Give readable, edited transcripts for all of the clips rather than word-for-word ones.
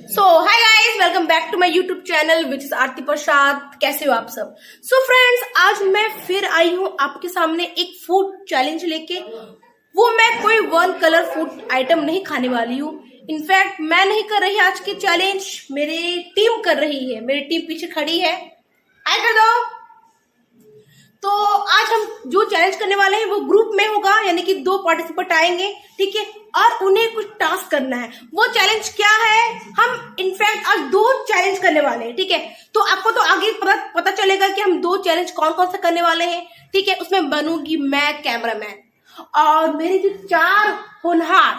So hi guys, welcome back to my YouTube channel which is Aarti Prasad. कैसे हो आप सब? सो फ्रेंड्स, आज मैं फिर आई हूँ आपके सामने एक फूड चैलेंज लेके। वो मैं कोई वन कलर फूड आइटम नहीं खाने वाली हूँ। इनफैक्ट मैं नहीं कर रही आज की चैलेंज, मेरी टीम कर रही है। मेरी टीम पीछे खड़ी है, हाय कर दो। तो आज हम जो चैलेंज करने वाले हैं वो ग्रुप में होगा, यानी कि 2 पार्टिसिपेंट आएंगे, ठीक है, और उन्हें कुछ टास्क करना है। वो चैलेंज क्या है, हम इनफैक्ट आज 2 चैलेंज करने वाले हैं, ठीक है। तो आपको तो आगे पता चलेगा कि हम 2 चैलेंज कौन कौन से करने वाले हैं, ठीक है। उसमें बनूंगी मैं कैमरामैन, और मेरे जो 4 होनहार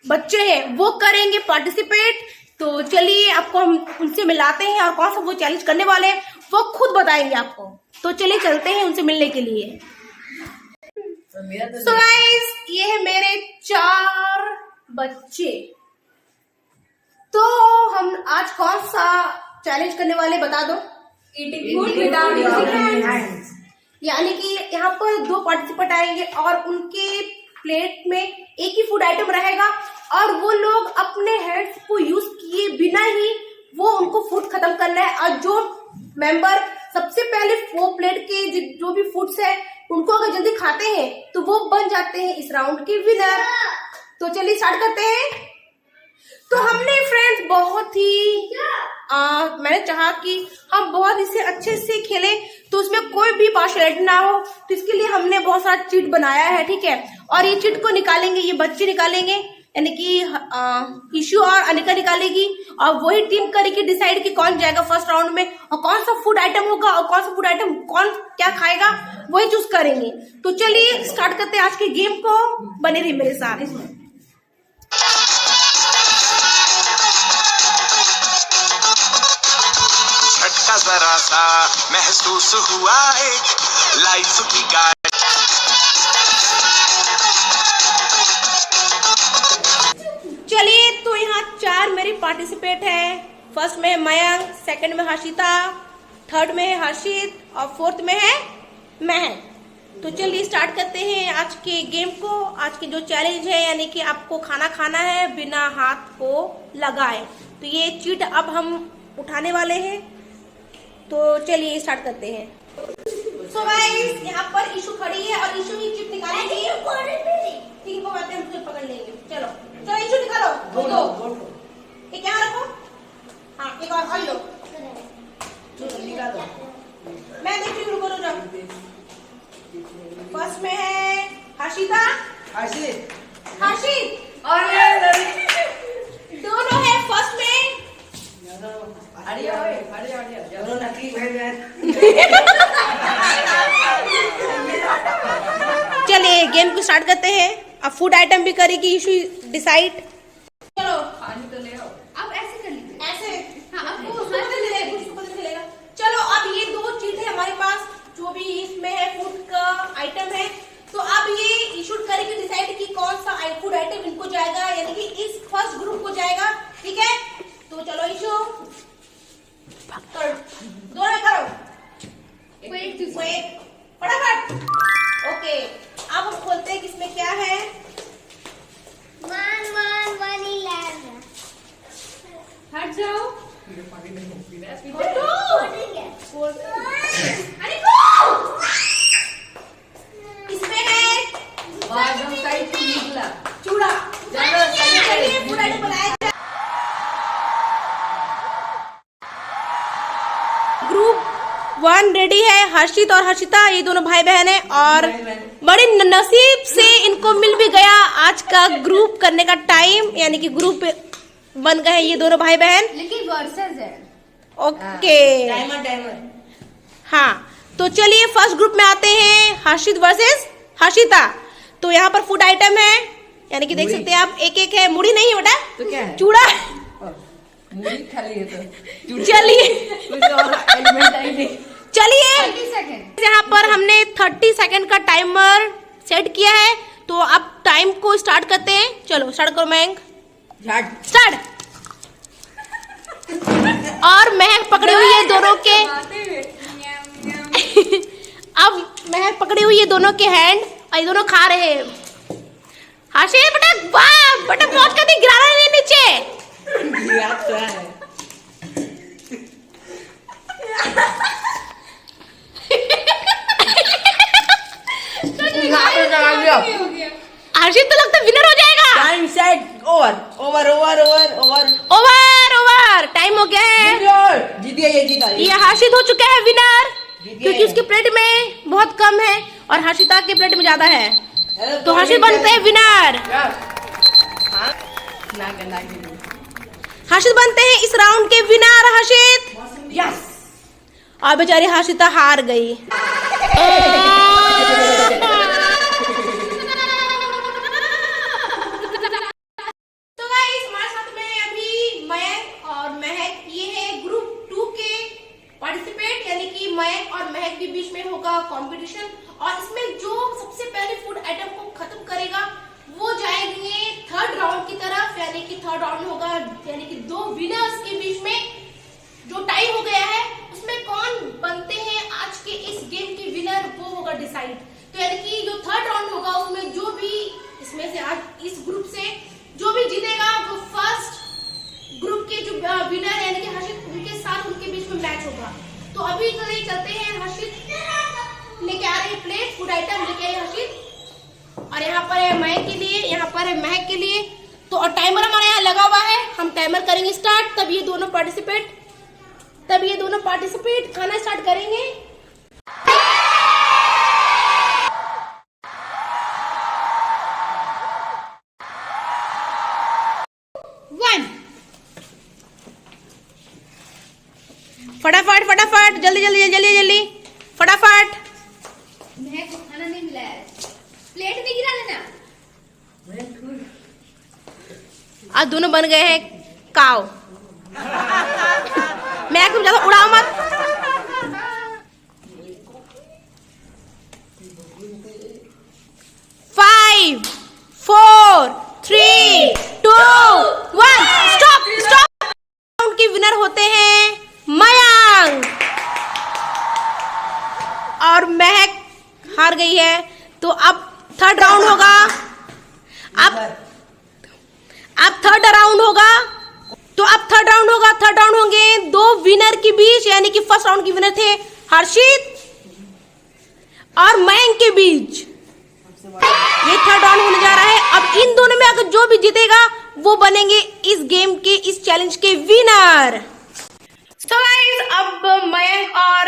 बच्चे हैं वो करेंगे पार्टिसिपेट। तो चलिए आपको हम उनसे मिलाते हैं, और कौन सा वो चैलेंज करने वाले हैं वो खुद बताएंगे आपको। तो चलिए चलते हैं उनसे मिलने के लिए। सो गाइस, ये है मेरे 4 बच्चे। तो हम आज कौन सा चैलेंज करने वाले बता दो। Eating food without using hands, यानी कि यहाँ पर 2 पार्टिसिपेंट आएंगे और उनके प्लेट में एक ही फूड आइटम रहेगा, और वो लोग अपने हैंड्स को यूज किए बिना ही वो उनको फूड खत्म करना है। और जो मेंबर सबसे पहले वो प्लेट के जो भी फूड्स है उनको अगर जल्दी खाते हैं तो वो बन जाते हैं इस राउंड के विनर। तो चलिए स्टार्ट करते हैं। तो हमने फ्रेंड्स बहुत ही मैंने चाहा कि हम बहुत इसे अच्छे से खेलें, तो उसमें कोई भी पार्शियलिटी ना हो। तो इसके लिए हमने बहुत सारा चीट बनाया है, ठीक है। और ये चीट को निकालेंगे, ये बच्चे निकालेंगे, यानी कि ईशु और अनिका निकालेगी, और वही टीम करेगी डिसाइड कि कौन जाएगा फर्स्ट राउंड में, और कौन सा फूड आइटम होगा और कौन सा फूड आइटम कौन क्या खाएगा वही चूज करेंगे। तो चलिए स्टार्ट करते हैं आज के गेम को। बने रहिए मेरे साथ इसमें। झटका जरा सा महसूस हुआ एक लाइफ की गाय। चलिए, तो यहाँ 4 मेरे पार्टिसिपेट हैं। फर्स्ट में है मयंक, सेकंड में हर्षिता, थर्ड में है हर्षित, और फोर्थ में है महक। तो चलिए स्टार्ट करते हैं आज के गेम को। आज के जो चैलेंज है, यानी कि आपको खाना खाना है बिना हाथ को लगाए। तो ये चीट अब हम उठाने वाले हैं। तो चलिए स्टार्ट करते हैं। सो गाइस, यहाँ पर ईशु खड़ी है और ईशु ही चिट निकालेगी। ठीक है, वो बातें हम खुद पकड़ लेंगे। चलो चलो ईशु निकालो। दो एक यहाँ रखो, हाँ एक और लो निकालो। मैं देखती हूँ, रुको रुको। फर्स्ट में है हर्षिता, हर्षित और दोनों है फर्स्ट में। चलिए गेम को स्टार्ट करते हैं। अब फूड आइटम भी करेगी इशू डिसाइड। चलो पानी तो ले आओ। अब ऐसे कर लीजिए, ऐसे। हाँ, आपको उसको पता चलेगा। चलो, अब ये 2 चीज है हमारे पास, जो भी इसमें है फूड का आइटम है। तो अब ये इशू करेगी डिसाइड कि कौन सा फूड आइटम इनको जाएगा, यानी कि इस फर्स्ट ग्रुप को जाएगा, ठीक है। तो चलो इशू दोनों करो, फटाफट। ओके, अब हम खोलते हैं किसमें क्या है। हट जाओ, इसमें है चूड़ा। चलिए फूड आइटम बनाया जाए। ग्रुप 1 रेडी है। हर्षित और हर्षिता, ये दोनों भाई बहन है, और बड़े नसीब से इनको मिल भी गया आज का ग्रुप करने का टाइम, यानी कि ग्रुप बन गए ये दोनों भाई बहन। लेकिन वर्सेस है। Okay, timer. हाँ, तो चलिए फर्स्ट ग्रुप में आते हैं, हर्षित वर्सेस हर्षिता। तो यहाँ पर फूड आइटम है, यानी कि देख सकते हैं आप, एक एक है। मुड़ी नहीं है बेटा, तो क्या है? चूड़ा। मुड़ी खाली है तो चलिए यहाँ पर हमने 30 सेकंड का टाइमर सेट किया है। तो अब टाइम को स्टार्ट करते हैं। चलो स्टार्ट करो मयंक, स्टार्ट। और महक पकड़ी हुई है दोनों के। अब महक पकड़ी हुई है दोनों के हैंड, और ये दोनों खा रहे हैं। अरे वाह बेटा, पहुंच कर दी, गिराना नहीं नीचे। हर्षित तो लगता है विनर हो जाएगा। Time set over over over over over over over time हो गया है। जीत गया, ये जीता। ये हर्षित हो चुका है विनर, जीत गया क्योंकि ये। उसके प्लेट में बहुत कम है और हर्षिता के प्लेट में ज्यादा है, तो हर्षित बनते हैं विनर। हर्षित बनते हैं इस राउंड के विनर, हर्षित। यस। और बेचारी हर्षिता हार गई। तो गाइस, हमारे साथ में अभी मयंक और महक, ये है ग्रुप 2 के पार्टिसिपेट, यानी कि मयंक और महक के बीच में होगा कंपटीशन, और इसमें जो सबसे पहले फूड आइटम को खत्म करेगा वो जाएंगे थर्ड राउंड की तरफ, यानी कि थर्ड राउंड होगा, यानी कि दो विनर्स के बीच में जो टाई हो गया है उसमें कौन बनते हैं आज के इस गेम के विनर, वो होगा डिसाइड। तो यानी कि जो थर्ड राउंड होगा उसमें जो भी इसमें से आज इस ग्रुप से जो भी जीतेगा वो फर्स्ट ग्रुप के जो विनर यानी कि हर्षित, उनके साथ उनके बीच में मैच होगा। तो अभी चलते हैं, हर्षित लेके आ रहे हैं प्लेट, फूड आइटम लेके आए हर्षित, और यहाँ पर है महक के लिए, यहाँ पर है महक के लिए। तो और टाइमर हमारे यहाँ लगा हुआ है, हम टाइमर करेंगे स्टार्ट, तब ये दोनों पार्टिसिपेट खाना स्टार्ट करेंगे। फटाफट फटाफट, जल्दी जल्दी जल्दी जल्दी फटाफट। महक को खाना नहीं मिला है, प्लेट नहीं गिरा देना। आज दोनों बन गए हैं काव। मैं तुम ज्यादा उड़ाओ मत। Five, 4, 3, 2, 1 stop stop. राउंड के विनर होते हैं मयंक, और महक हार गई है। तो अब थर्ड राउंड होगा, अब थर्ड राउंड होगा, तो अब थर्ड राउंड होंगे दो विनर के बीच, यानी कि फर्स्ट राउंड के विनर थे हर्षित और मयंक के बीच। ये थर्ड राउंड होने जा रहा है। अब इन दोनों में अगर जो भी जीतेगा वो बनेंगे इस गेम के, इस चैलेंज के विनर। तो गाइस, अब मयंक और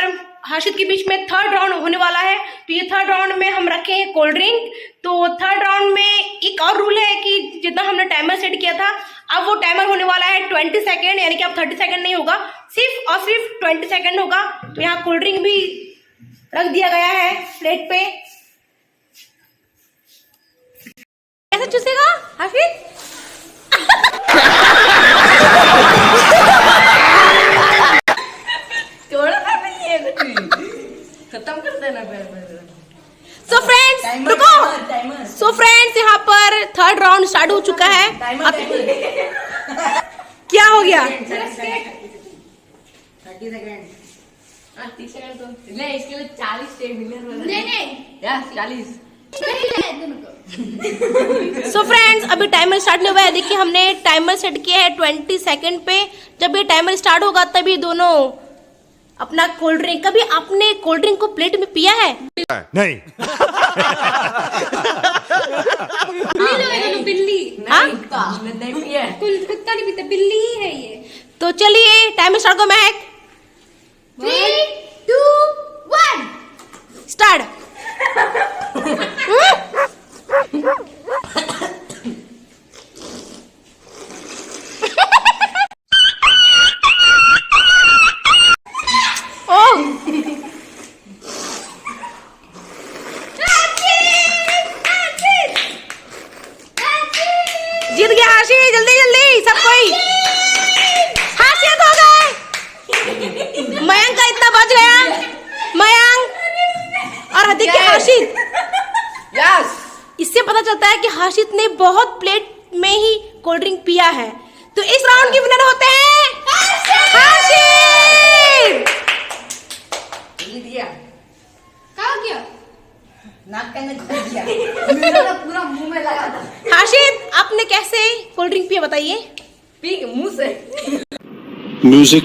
हर्षित के बीच में थर्ड राउंड होने वाला है। तो ये थर्ड राउंड में हम रखे हैं कोल्ड ड्रिंक। तो थर्ड राउंड में एक और रूल है कि जितना हमने टाइमर सेट किया था, अब वो टाइमर होने वाला है 20 सेकेंड, यानी कि अब 30 सेकेंड नहीं होगा, सिर्फ और सिर्फ 20 सेकेंड होगा। तो यहाँ कोल्ड ड्रिंक भी रख दिया गया है प्लेट पे। कैसे चूसेगा हर्षित? खत्म कर देना। सो फ्रेंड्स रुको, सो फ्रेंड्स यहाँ पर थर्ड राउंड स्टार्ट हो चुका है। अब क्या हो गया? 30 सेकंड। 30 सेकंड तो नहीं, इसके लिए 40 स्टेप मिलर। नहीं यस 40। सो फ्रेंड्स, अभी टाइमर स्टार्ट नहीं हुआ है। देखिए, हमने टाइमर सेट किया है 20 सेकंड पे। जब ये टाइमर स्टार्ट होगा तभी दोनों अपना कोल्ड ड्रिंक, कभी आपने कोल्ड ड्रिंक को प्लेट में पिया है? नहीं। बिल्ली हाँ? नहीं पिया है। कुत्ता नहीं पीता, बिल्ली ही है ये। तो चलिए टाइमर स्टार्ट करो महक। 3, 2, 1 स्टार्ट। जीत गया हर्षित, जल्दी जल्दी सब कोई। हर्षित हो गए। मयंक का इतना बच गया, मयंक और देखिए हर्षित। यस। इससे पता चलता है कि हर्षित ने बहुत प्लेट में ही कोल्ड ड्रिंक पिया है। तो इस राउंड के विनर होते हैं हर्षित। जीत गया। क्या हो गया? नाक के अंदर घुस गया। मेरा पूरा मुंह में लगा था। हर्षित, कोल्ड ड्रिंक पिए बताइए? पी मुंह से। म्यूजिक।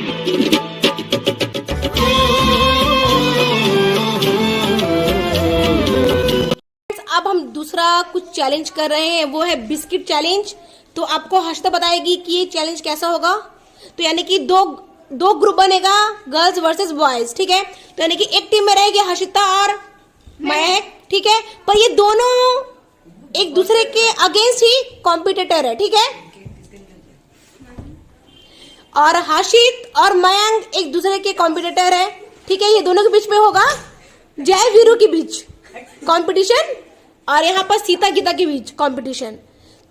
अब हम दूसरा कुछ चैलेंज कर रहे हैं, वो है बिस्किट चैलेंज। तो आपको हर्षिता बताएगी कि ये चैलेंज कैसा होगा। तो यानी कि दो ग्रुप बनेगा, गर्ल्स वर्सेस बॉयज, ठीक है। तो यानी कि एक टीम में रहेगी हर्षिता और महक, ठीक है। पर ये दोनों एक दूसरे के अगेंस्ट ही कॉम्पिटिटर है, ठीक है। और हर्षित और मयंक एक दूसरे के कॉम्पिटिटर है, ठीक है। ये दोनों के बीच में होगा जय वीरू के बीच कंपटीशन, और यहाँ पर सीता गीता के बीच कंपटीशन।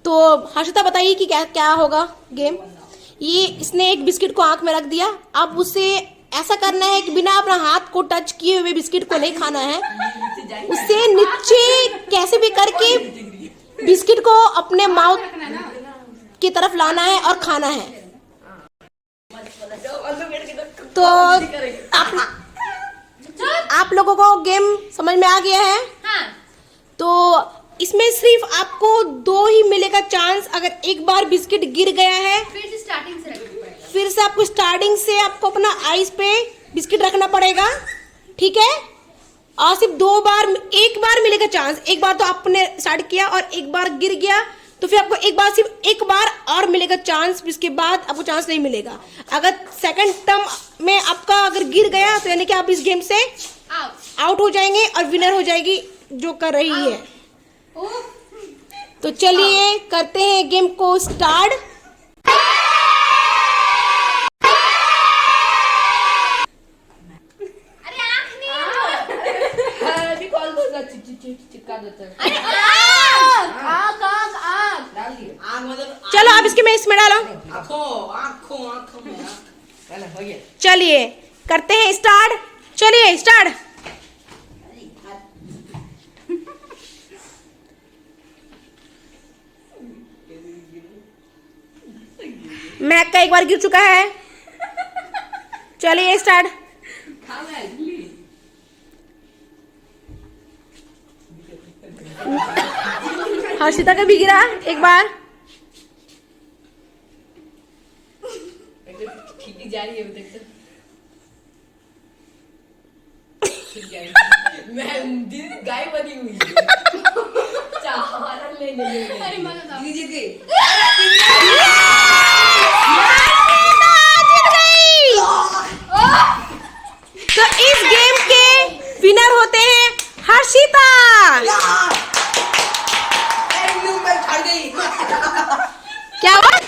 तो हर्षिता बताइए कि क्या क्या होगा गेम। ये इसने एक बिस्किट को आंख में रख दिया। अब उसे ऐसा करना है कि बिना अपना हाथ को टच किए हुए बिस्किट को नहीं खाना है, उसे नीचे कैसे भी करके बिस्किट को अपने माउथ की तरफ लाना है और खाना है। तो आप लोगों को गेम समझ में आ गया है? हाँ। तो इसमें सिर्फ आपको 2 ही मिलेगा चांस। अगर एक बार बिस्किट गिर गया है फिर से स्टार्टिंग से रखना पड़ेगा। फिर से आपको स्टार्टिंग से आपको अपना आइस पे बिस्किट रखना पड़ेगा, ठीक है। और सिर्फ एक बार मिलेगा चांस। एक बार तो आपने स्टार्ट किया और एक बार गिर गया, तो फिर आपको सिर्फ एक बार और मिलेगा चांस, इसके बाद आपको चांस नहीं मिलेगा। अगर सेकंड टर्म में आपका अगर गिर गया तो यानी कि आप इस गेम से आउट हो जाएंगे और विनर हो जाएगी जो कर रही है। तो चलिए करते हैं गेम को स्टार्ट। अरे आँख नहीं अभी कॉल दूंगा, चिपका देता है। अरे आँख डाल दिए। चलो अब इसमें डालो। आँखों में चलो हो गया। चलिए करते हैं स्टार्ट। चलिए स्टार्ट। मैक का एक बार गिर चुका है। चलिए स्टार्ट। हर्षिता का भी गिरा एक बार। खिड़की जा रही है अभी तक। मैं दीदी गाय बनी हुई है। चाहरा ले अरे मजा था। दीदी जी तो इस गेम के विनर होते हैं हर्षिता। क्या हुआ?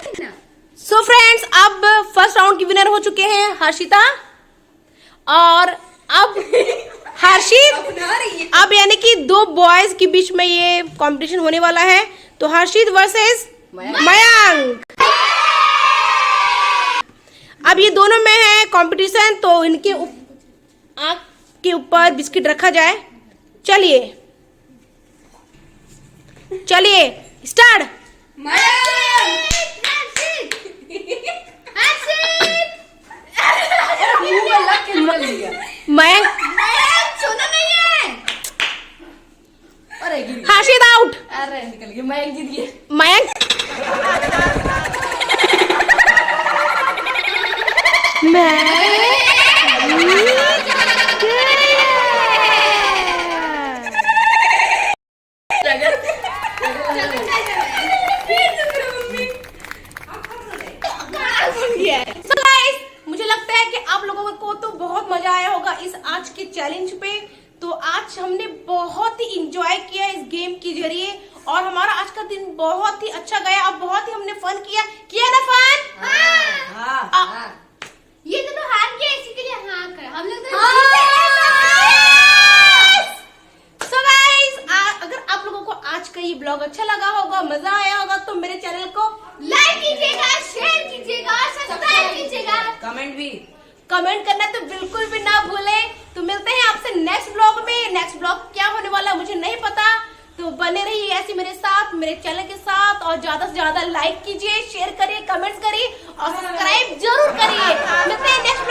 सो फ्रेंड्स, अब फर्स्ट राउंड की विनर हो चुके हैं हर्षिता, और अब हर्षित, अब यानी कि 2 बॉयज के बीच में ये कंपटीशन होने वाला है। तो हर्षित वर्सेस मयंक। अब ये दोनों में है कंपटीशन, तो इनके आँख के ऊपर बिस्किट रखा जाए। चलिए स्टार्ट। मयंक सुना नहीं है। अरे गिर हर्षित आउट। अरे निकल गया। मैं गिर गया। मयंक मुझे लगता है कि आप लोगों को तो बहुत मजा आया होगा इस आज के चैलेंज पे। तो आज हमने बहुत ही इंजॉय किया इस गेम के जरिए, और हमारा आज का दिन बहुत ही अच्छा गया और बहुत ही हमने फन किया ना फन। हाँ। ये तो हार गया, इसी के लिए हाँ कर। हम लोग सो गाइस, अगर आप लोगों को आज का ये ब्लॉग अच्छा लगा होगा, मजा आया होगा, तो मेरे चैनल को लाइक कीजिएगा, शेयर कीजिएगा और सब्सक्राइब कीजिएगा। कमेंट करना तो बिल्कुल भी ना भूलें। तो मिलते हैं आपसे नेक्स्ट ब्लॉग में। नेक्स्ट ब्लॉग क्या होने वाला है मुझे नहीं पता, तो बने रहिए ऐसे मेरे साथ, मेरे चैनल के साथ, और ज्यादा से ज्यादा लाइक कीजिए, शेयर करिए, कमेंट्स करिए और सब्सक्राइब जरूर करिए। मिलते हैं नेक्स्ट